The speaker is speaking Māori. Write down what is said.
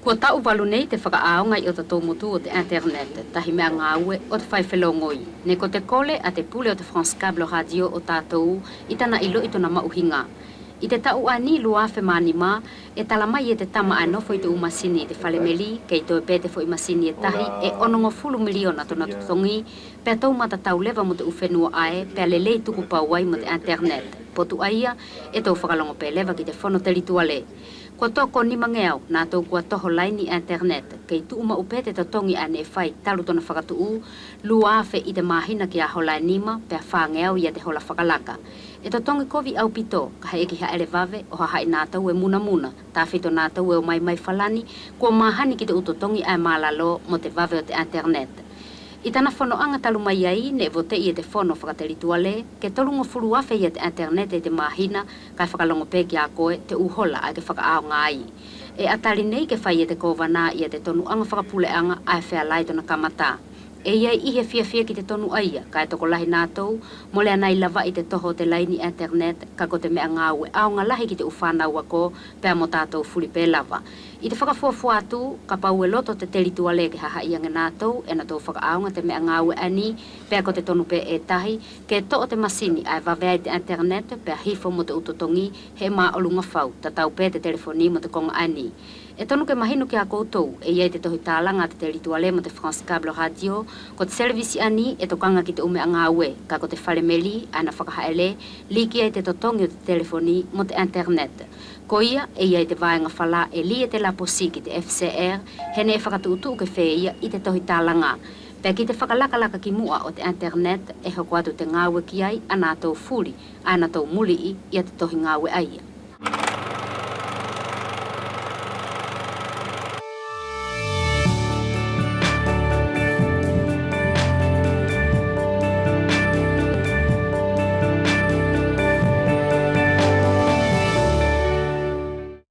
Kua tau walu nei te whakaaonga i o tatou motu o te internet, tahi mea ngāue o te whaiwhelongoi. Ne ko te kole a te pule o te France Cable Radio o tātou i tana ilo i tona mauhinga. I te tau ani luafe manima, e talamai e te tama anofo i te umasini i te whalemeli, kei toi pete fo i masini e tahi, e onongo fulu miliona tona tutongi, pea tau mata tau lewa mo te uwhenua ae, pea lelei tuku pauai mo te internet. Potu aia, e tau whakalongo pe lewa ki te whono te rituale. Kua toko ni mangeau, nā tau kua toho laini internet, kei tuuma upete ta tongi ane whai talu tona whakatuu, luafe i te mahina ki a hola nima, pea whangeau i a te hola whakalaka. E to tongi kovi au pito, ka hei ki ha elevave, o ha hai nā tau e muna muna, tā whito nā tau e o mai whalani, kua mahani ki te utotongi ai malalo mo te vave o te internet. I tana whono anga talu mai ai, ne vote i e te whono whakaterituale, ke tolungo fulu afe i e te internet e te mahina, kai whakalongo peki a koe, te uhola ai ke whakaao ngai. E atari nei ke whai e te kovana i e te tonu anga whakapule anga ai whea lai tona kamata. E iai ihe fia ki te tonu aia, kai toko lahi nātou, mole anai lava i te toho te laini internet, ka ko te mea ngāue aonga lahi ki te uwhanau ako, pea mo tātou fuli pe lava. I te whakafuafua atu, ka pau e loto te terituale ke haha ianga nātou, e na tau whakaaonga te mea ngāue ani, pea ko te tonu pe e tahi, ke to o te masini ai vavea i te internet, pea hifo mo te utotongi, he maa olunga whau, ta tau pe te telefoni mo te konga ani. E tonu ke mahinu ki a koutou, e iei te tohi tālanga te terituale mo te France Cable Radio, ko te servisi ani e tokanga ki te ume a ngāue, ka ko te whalemeli, ana whakahaele, liki ai te totongi o te telefoni mo te internet. Ko ia, e iei te vaenga whala e li e te laposi ki te FCR, hene e whakatuutu ke whea i te tohi tālanga. Pea ki te whakalakalaka ki mua o te internet, e hoko atu te ngāue ki ai, ana tau furi, ana tau muli i a te tohi ngāue aia.